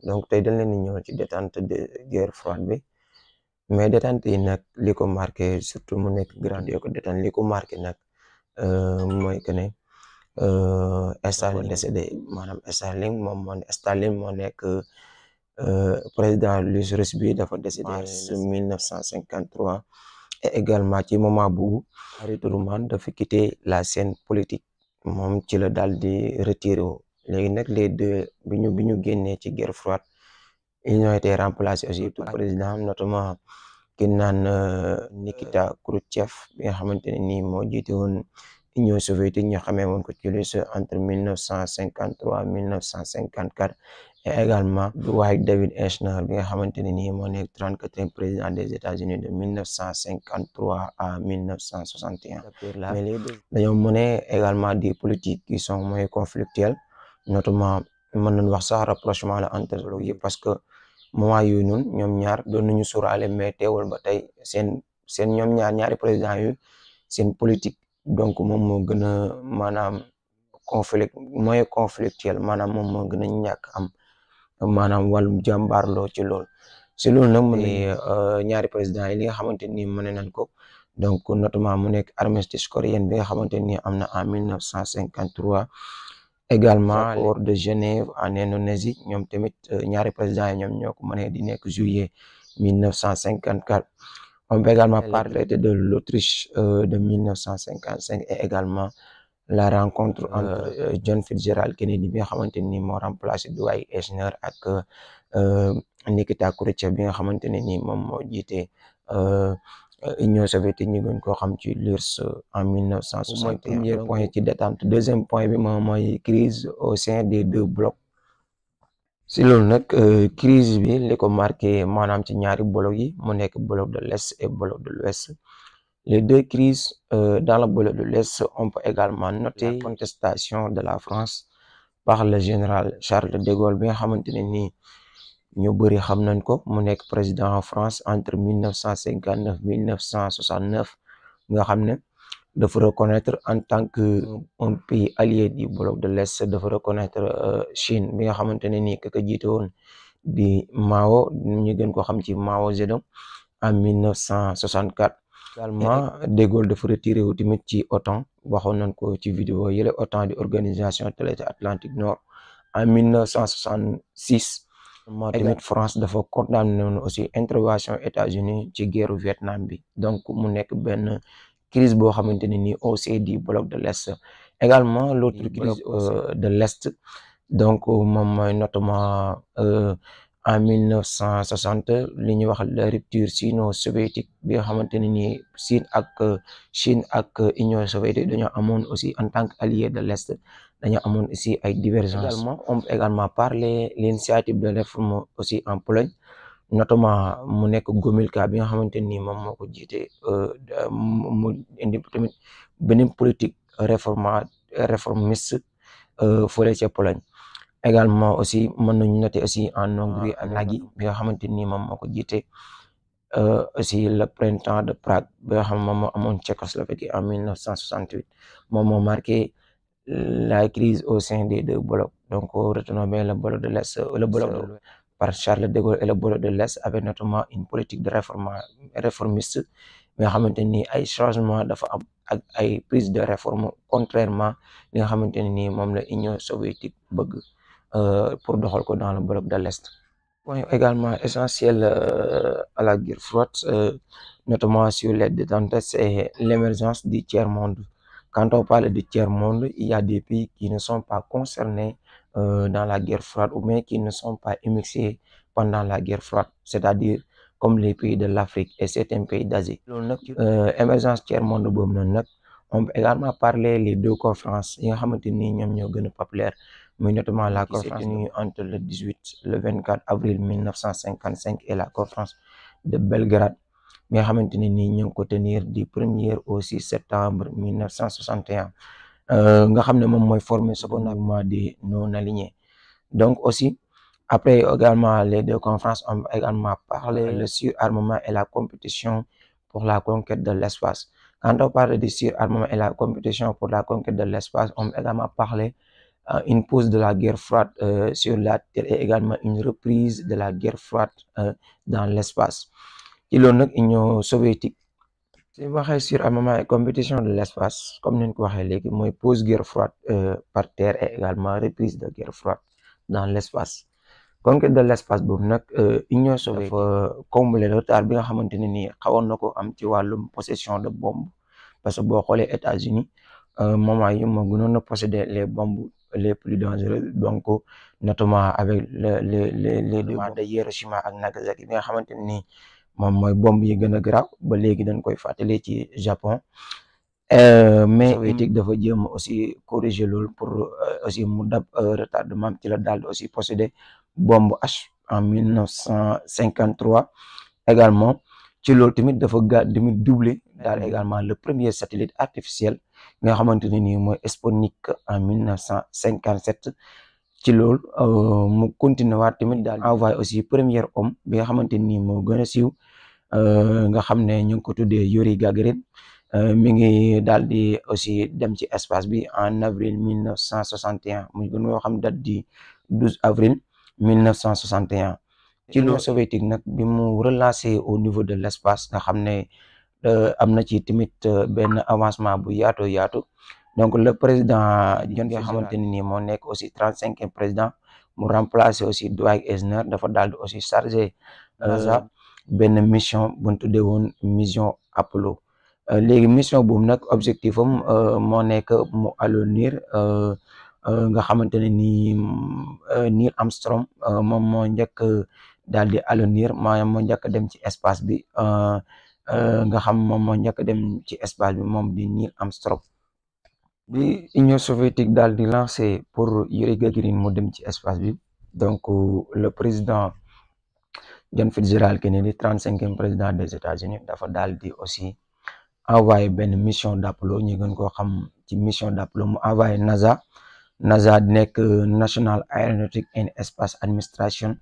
donc tey dañ leen di ñëw ci détente de guerre froide bi mais détente yi nag li ko marqué surtout mu nekk grande yoo ko détente li ko marqué nag mooy que ne Staline décédé maanaam Staline moo nekk président russe bi dafa décédé mars 1953 et également ci moment bu Harry Truman dafa quitté la scène politique moom ci la daal di retiré wu léegi nag les deux bi ñu génnee ci guerre froide ils ont été remplacés aussi par président notamment ki naan Nikita Khrouchtchev bi nga xamante ne nii moo jiite woon Union soviétique ñu xamee woon ko ci Russie entre 1953 1954 et également Dwight David Eisenhower bi nga xamante ne nii moo nekk 34e président des États-Unis de 1953 à 1961. mais léegi dañoo mené également des politiques qui sont moins conflictuelles notamment mën nañu wax sax rapprochement la entre yi parce que moment yooyu noonu ñoom ñaar doon nañu sóoraale mais teewul ba tey seen ñoom ñaari président yu seen politique donc moom moo gën a maanaam moins conflictuel maanaam moom moo gën a ñàkk am maanaam wàllum jàmbaarloo ci loolu si loolu nag mu ne ñaari président yi li nga xamante ni mëne nañ ko donc notamment mu nekk armistice coréen bi nga xamante ni am na en 1953 également l'accord de Genève en Indonésie ñoom tamit ñaari président yi ñoom ñoo ko mënee di nekk juillet 1954 on peut également parler de l'Autriche de 1955 et également la rencontre entre John Fitzgerald Kennedy bi nga xamante ni moo remplacé Dwight Eisenhower ak Nikita Khrouchtchev bi nga xamante ne ni moom moo jiite Union soviétique ñu gën koo xam ci l'URSS en 1961. mooy premier point ci détente deuxième point bi moom mooy crise au sein des deux blocs. si loolu nag crise bi li ko marqué maanaam ci ñaari bloc yi mu nekk bloc de l'Est et bloc de l'Ouest. Les deux crises dans le bloc de l'Est, on peut également noter la contestation de la France par le général Charles de Gaulle bi nga xamante ne nii ñu bëri xam nañ ko mu nekk président en France entre 1959 1969 nga xam ne dafa reconnaître en tant que un pays allié du bloc de l'Est dafa reconnaître Chine bi nga xamante ne nii ka jiite woon di Mao ñu gën ko xam ci Mao Zedong en 1964. également de Gaulle dafa retiré wu tamit ci OTAN waxoon nañ ko ci vidéo yële OTAN di organisation traité Atlantique Nord en 1966 tamit France dafa condamné woon aussi intervention États-Unis ci guerre Vietnam bi donc mu nekk benn crise boo xamante ne nii au sein du bloc de l'Est également l'autre crise de l'Est donc moom mooy notamment en 1960 li ñuy wax la rupture sino-soviétique bi nga xamante ne nii Chine ak Union soviétique dañoo amoon aussi en tant qu'allié de l'Est dañoo amoon aussi ay divergences. également on peut également parler l'initiative de réforme aussi en Pologne notamment mu nekk Gomulka bi nga xamante ni moom moo ko jiite mu indi tamit beneen politique réformiste fële ca Pologne. également aussi mën nañu noter aussi en Hongrie ak Nagy bi nga xamante ni moom moo ko jiite aussi le printemps de Prague bi nga xam moom moo amoon Tchécoslovaquie en 1968 moom moo marqué la crise au sein des deux blocs donc retenons bien le bloc de l'Est le bloc de l'Ouest par Charles de Gaulle et le bloc de l'Est avec notamment une politique de réformiste bi nga xamante ni ay changement dafa am ak ay prise de réforme contrairement li nga xamante ne ni moom la Union soviétique bëgg pour doxal ko dans le bloc de l'Est. Point également essentiel à la guerre froide notamment sur les détentes c'est l'émergence du tiers-monde. Quand on parle du tiers-monde il y a des pays qui ne sont pas concernés dans la guerre froide ou bien qui ne sont pas immiscés pendant la guerre froide c'est-à-dire comme les pays de l'Afrique et certains pays d'Asie. loolu nag émergence tiers-monde boobu noonu nag on peut également parler les deux conférences yi nga xamante ni ñoom ñoo gën a populaire mais notamment la conférence entre le 18 le 24 avril 1955 et la conférence de Belgrade bi nga xamante ne nii ñu ngi ko tenir du 1er au 6 septembre 1961 nga xam ne moom mooy former ce qu'on appelle des non-alignés. Donc aussi après également les deux conférences on va également parler le surarmement et la compétition pour la conquête de l'espace. Quand on parle de surarmement et la compétition pour la conquête de l'espace on va également parler une pause de la guerre froide sur la Terre et également une reprise de la guerre froide dans l'espace. ci loolu nag Union soviétique si waxee sur armement et compétition de l'espace comme ni ñu ko waxee léegi mooy pause guerre froide par terre et également reprise de guerre froide dans l'espace. conquête de l'espace boobu nag Union soviétique dafa combler retard bi nga xamante ne nii xawoon na ko am ci wàllum possession de bombe parce que boo xoolee États-Unis moment yi moo gënoon a posséder les bombes les plus dangereuses donc notamment avec les deux bombes de Hiroshima ak Nagasaki bi nga xamante ne nii moom mooy bombe yi gën a garaaw ba léegi dañ koy fàttali ci Japon. mais soviétique dafa jéem aussi corriger loolu pour aussi mu dab retardement ci la daal aussi posséder bombe H en 1953 également ci loolu tamit dafa tamit doublé daal également le premier satellite artificiel nga xamante ne nii mooy Sputnik en 1957 ci loolu mu continué waat tamit daal envoyé aussi premier homme bi nga xamante ni moo gën a siiw nga xam ne ñu ngi ko tuddee Yuri Gagarin mi ngi daal di aussi dem ci espace bi en avril 1961 mu gën yoo xam date du 12 avril 1961 ci Union soviétique nag bi mu relancé au niveau de l'espace nga xam ne am na ci tamit benn avancement bu yaatu donc le président John nga xamante ne nii moo nekk aussi 35e président mu remplacer aussi Dwight Eisenhower dafa daal di aussi chargé NASA benn mission bu ñu tuddee woon mission Apollo. léegi mission boobu nag objectif am moo nekk mu alunir nga xamante ne nii Neil Armstrong moom moo njëkk daal di alunir maanaam moo njëkk dem ci espace bi nga xam moom moo njëkk dem ci espace bi moom di Neil Armstrong. bi Union soviétique daal di lancé pour Yuri Gagarin mu dem ci espace bi donc le président John Fitzgerald Kennedy 35e président des États-Unis dafa daal di aussi envoyé benn mission d'Apollo ñu gën koo xam ci mission d'Apollo mu envoyé NASA nekk National Aeronautic and Space Administration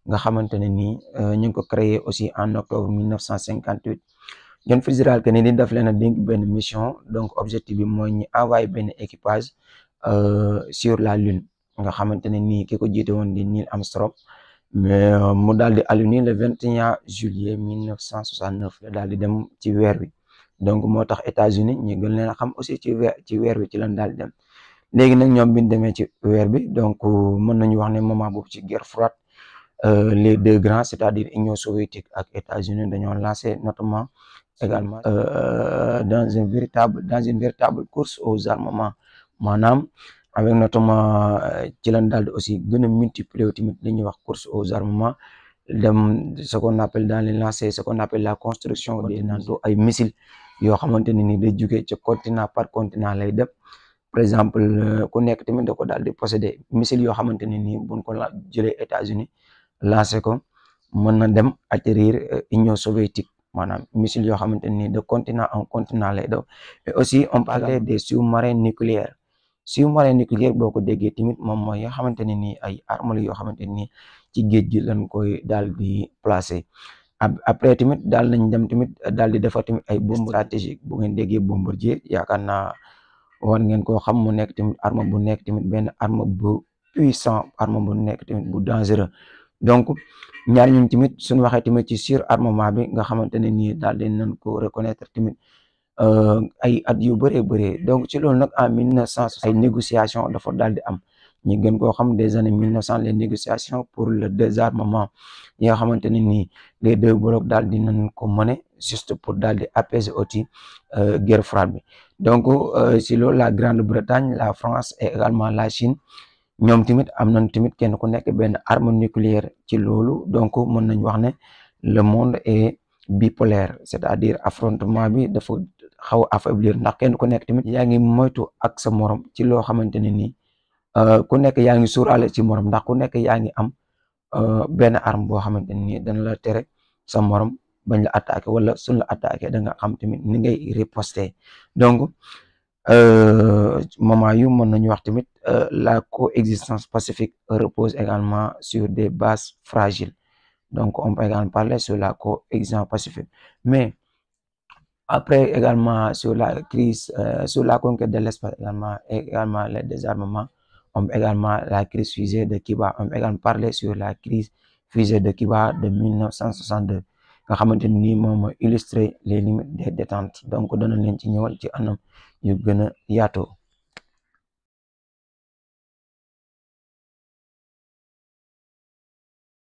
nga xamante ne nii ñu ngi ko créé aussi en octobre 1958 John Fitzgerald Kennedy daf leen a dénk benn mission donc objectif bi mooy ñu envoyé benn équipage sur la lune nga xamante ne nii ki ko jiite woon di Neil Armstrong mais mu daal di aluni le 21 juillet 1969 la daal di dem ci weer wi donc moo tax États-Unis ñu gën leen a xam aussi ci weer wi ci lan daal di dem léegi nag ñoom bi ñu demee ci weer bi donc mën nañu wax ne moment boobu ci guerre froide les deux grands c'est-à-dire Union soviétique ak États-Unis dañoo lancé notamment également dans une véritable course aux armements maanaam avec notamment ci lan daal di aussi gën a multiplier tamit li ñuy wax course aux armements dem ce qu'on appelle dans les lancers ce qu'on appelle la construction des NATO ay missiles yoo xamante ne ni day jugee ci continent par continent lay dem par exemple ku nekk tamit da ko daal di posséder missiles yoo xamante ne ni buñ ko jëlee États-Unis lancé ko mën na dem atterrir Union soviétique maanaam missiles yoo xamante ne ni de continent en continent lay daw mais aussi on parlait des sous-marins nucléaires boo ko déggee tamit moom mooy yoo xamante ne ni ay armes yoo xamante ne ni ci géej gi lañ koy daal di placer après tamit daal nañ dem tamit daal di defar tamit ay bombes stratégiques bu ngeen déggee Bombardier yaakaar naa war ngeen koo xam mu nekk tamit arme bu nekk tamit benn arme bu puissant arme bu nekk tamit bu dangereux donc ñaar ñun tamit suñu waxee tamit ci surarmement bi nga xamante ne nii daal di nañ ko reconnaître tamit ay at yu bëree donc ci loolu nag en 1900 ay négociations dafa daal di am ñu gën koo xam des années 1900 les négociations pour le désarmement yi nga xamante ne nii les deux blocs daal di nañ ko mener juste pour daal di apaiser aussi guerre froide bi donc si loolu la Grande-Bretagne la France et également la Chine ñoom tamit am nañ tamit kenn ku nekk benn arme nucléaire ci loolu donc mën nañ wax ne le monde est bipolaire c'est-à-dire affrontement bi dafa xaw a affaiblir ndax kenn ku nekk tamit yaa ngi moytu ak sa morom ci loo xamante ne nii ku nekk yaa ngi suuraale ci morom ndax ku nekk yaa ngi am benn arme boo xamante ne nii dana la tere sa morom bañ la attaqué wala suñ la attaqué da nga xam tamit ni ngay riposter donc moment yu mën nañu wax tamit la coexistence pacifique repose également sur des bases fragiles donc on peut également parler sur la coexistence pacifique mais après également sur la crise sur la conquête de l'espace également le désarmement On peut également la crise fusée de Kiba. On peut également parler sur la crise fusée de Kiba de 1962 nga xamante ni moom moo illustré les limites des détentes donc dana leen ci ñëwal ci anam yu gën a yaatoo